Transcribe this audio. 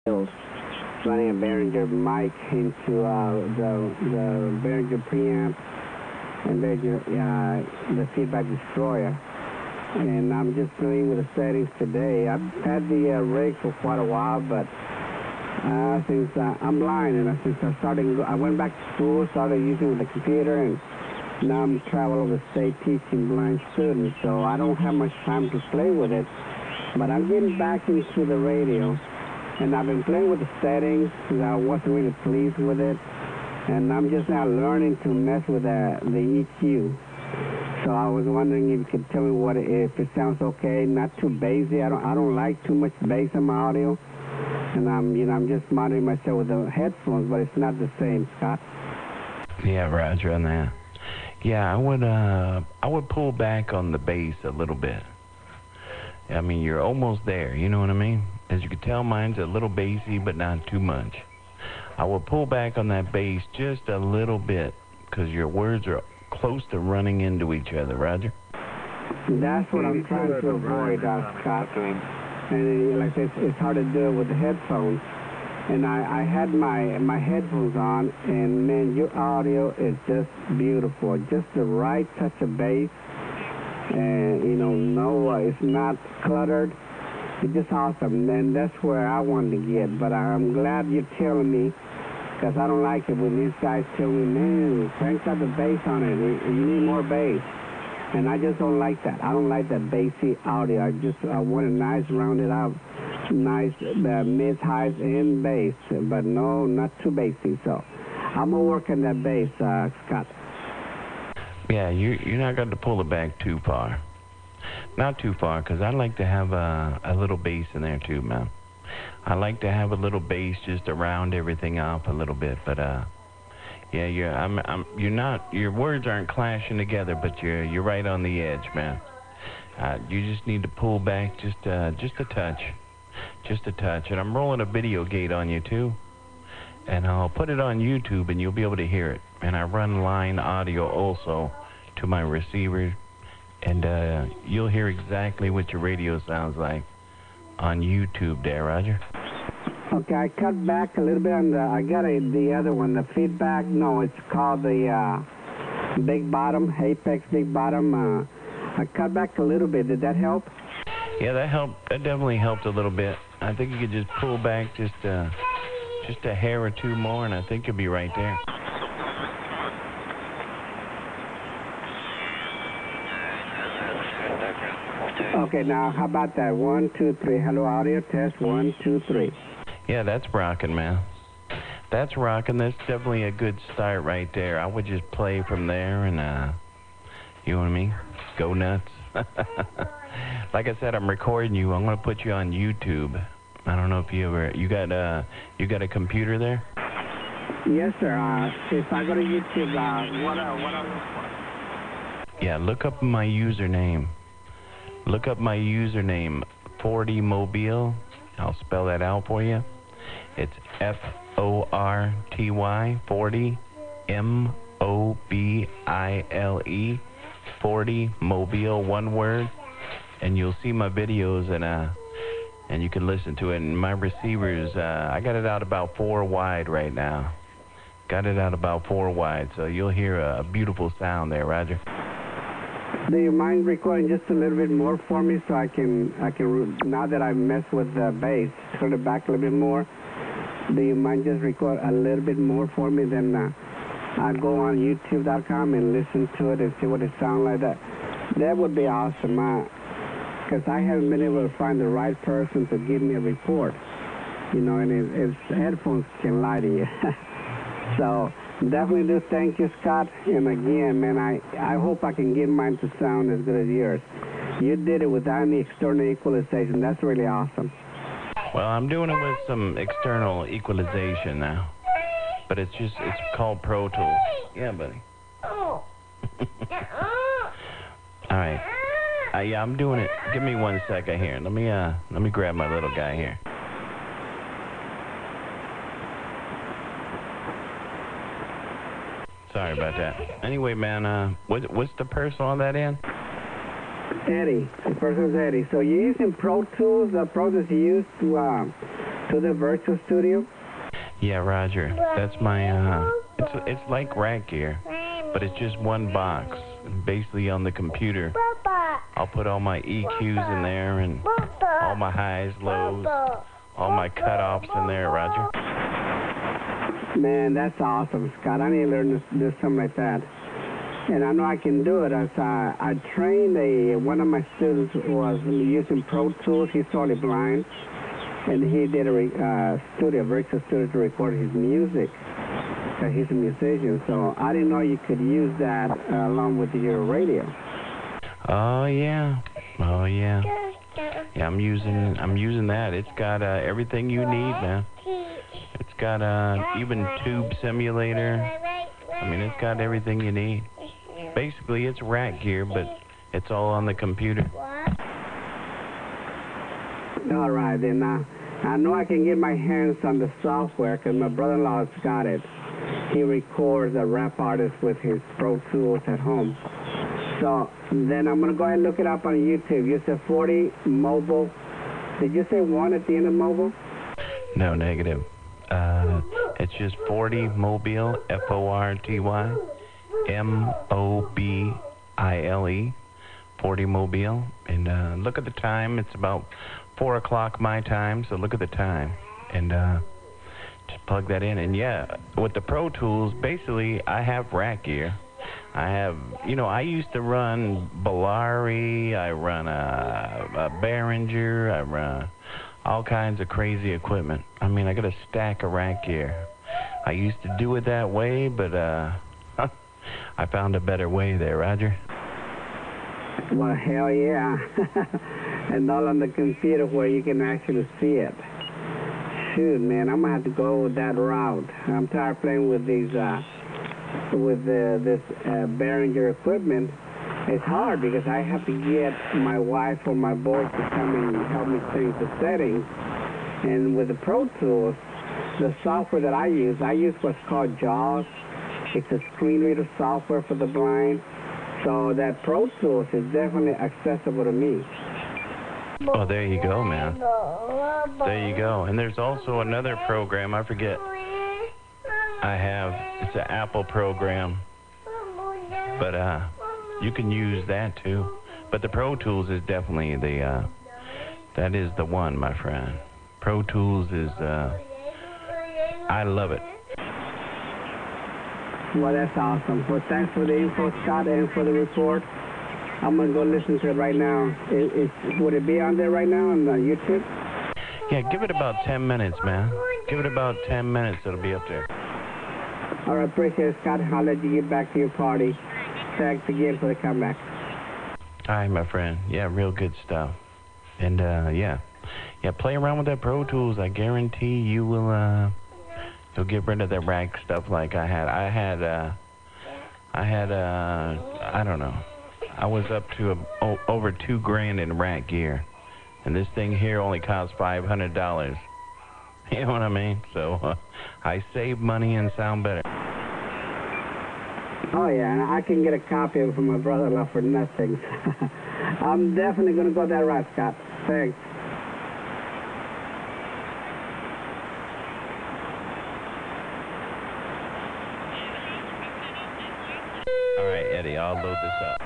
running a Behringer mic into the Behringer preamp and the feedback destroyer. And I'm just playing with the settings today. I've had the rig for quite a while, but since I'm blind, and since I went back to school, started using the computer, and now I'm traveling over the state teaching blind students, so I don't have much time to play with it. But I'm getting back into the radio, and I've been playing with the settings because I wasn't really pleased with it, and I'm just now learning to mess with the EQ. So I was wondering if you could tell me if it sounds okay, not too bassy. I don't like too much bass in my audio, and I'm just monitoring myself with the headphones, but it's not the same, Scott. Yeah, Roger on that. Yeah, I would pull back on the bass a little bit. I mean, you're almost there, you know what I mean? As you can tell, mine's a little bassy, but not too much. I will pull back on that bass just a little bit, because your words are close to running into each other, Roger. That's what I'm trying to avoid, Scott. And like I said, it's hard to do it with the headphones. And I had my headphones on, and man, your audio is just beautiful. Just the right touch of bass. And, it's not cluttered. It's just awesome. And that's where I wanted to get. But I'm glad you're telling me, because I don't like it when these guys tell me, man, crank up the bass on it. You need more bass. And I just don't like that. I don't like that bassy audio. I want a nice rounded out, nice mids, highs, and bass. But no, not too bassy. So I'm going to work on that bass, Scott. Yeah, you're not going to pull it back too far. Not too far, because I like to have a little bass in there too, man. I like to have a little bass just to round everything off a little bit, but yeah, you're not. Your words aren't clashing together, but you're right on the edge, man. You just need to pull back just a touch, and I'm rolling a video gate on you too, and I'll put it on YouTube, and you'll be able to hear it. And I run line audio also to my receiver, and you'll hear exactly what your radio sounds like on YouTube there, Roger. Okay, I cut back a little bit on I got the other one, the feedback. No, it's called the Big Bottom, Apex Big Bottom. I cut back a little bit. Did that help? Yeah, that helped. That definitely helped a little bit. I think you could just pull back just a hair or two more, and I think you'll be right there. Okay, now how about that? 1, 2, 3. Hello, audio test. 1, 2, 3. Yeah, that's rocking, man. That's rocking. That's definitely a good start right there. I would just play from there and, you know what I mean? Go nuts. Like I said, I'm recording you. I'm going to put you on YouTube. I don't know if you got a computer there? Yes, sir. If I go to YouTube, what Yeah, look up my username. Look up my username, fortymobile. I'll spell that out for you. It's F-O-R-T-Y, 40, M-O-B-I-L-E, 40, mobile, one word. And you'll see my videos, and you can listen to it. And my receivers, I got it out about 4 wide right now. Got it out about 4 wide, so you'll hear a beautiful sound there, Roger. Do you mind recording just a little bit more for me so I can now that I mess with the bass, turn it back a little bit more? Do you mind just record a little bit more for me? Then I'll go on YouTube.com and listen to it and see what it sounds like. That would be awesome, because I haven't been able to find the right person to give me a report, and headphones can lie to you. So definitely do thank you, Scott. And again, man, I hope I can get mine to sound as good as yours. You did it without any external equalization. That's really awesome. Well, I'm doing it with some external equalization now. But it's called Pro Tools. Yeah, buddy. All right. Yeah, I'm doing it. Give me 1 second here. Let me grab my little guy here. Sorry about that. Anyway, man, what's the person on that end? Eddie. The person's Eddie. So you're using Pro Tools, the Pro Tools you use To the virtual studio? Yeah, Roger. That's my, it's like rack gear, but it's just one box. Basically on the computer, I'll put all my EQs in there and all my highs, lows, all my cutoffs in there, Roger. Man, that's awesome, Scott. I need to learn to do something like that. And I know I can do it. As I trained one of my students who was using Pro Tools. He's totally blind. And he did a virtual studio to record his music. He's a musician, so I didn't know you could use that along with your radio. Oh yeah. Yeah, I'm using that. It's got everything you need, man. It's got even tube simulator. I mean, it's got everything you need. Basically, it's rack gear, but it's all on the computer. All right, then I know I can get my hands on the software because my brother-in-law's got it. He records a rap artist with his Pro Tools at home. So then I'm going to go ahead and look it up on YouTube. You said fortymobile. Did you say 1 at the end of mobile? No, negative. It's just fortymobile, FORTYMOBILE, fortymobile. And look at the time. It's about 4 o'clock my time, so look at the time. And just plug that in. And yeah, with the Pro Tools, basically, I have rack gear. I have, I used to run Bellari, I run a Behringer, I run all kinds of crazy equipment. I mean, I got a stack of rack gear. I used to do it that way, but I found a better way there, Roger. Well, hell yeah. And all on the computer where you can actually see it. Shoot, man, I'm going to have to go that route. I'm tired of playing with these, this Behringer equipment. It's hard because I have to get my wife or my boys to come and help me change the settings. And with the Pro Tools, the software that I use what's called JAWS. It's a screen reader software for the blind. So that Pro Tools is definitely accessible to me. Oh, there you go, man. There you go. And there's also another program, I forget. It's an Apple program. But you can use that too. But the Pro Tools is definitely that is the one, my friend. Pro Tools is, I love it. Well, that's awesome. Well, thanks for the info, Scott, and for the report. I'm going to go listen to it right now. Would it be on there right now on YouTube? Yeah, give it about 10 minutes, man. Give it about 10 minutes. It'll be up there. All right, appreciate it, Scott. I'll let you get back to your party. Thanks again for the comeback. All right, my friend. Yeah, real good stuff. And, yeah, play around with that Pro Tools. I guarantee you will, you'll get rid of that rack stuff like I had. I don't know. I was up to over $2,000 in rack gear. And this thing here only costs $500. You know what I mean? So I save money and sound better. Oh, yeah, and I can get a copy of it from my brother-in-law for nothing. I'm definitely going to go that route, Scott. Thanks. All right, Eddie, I'll load this up.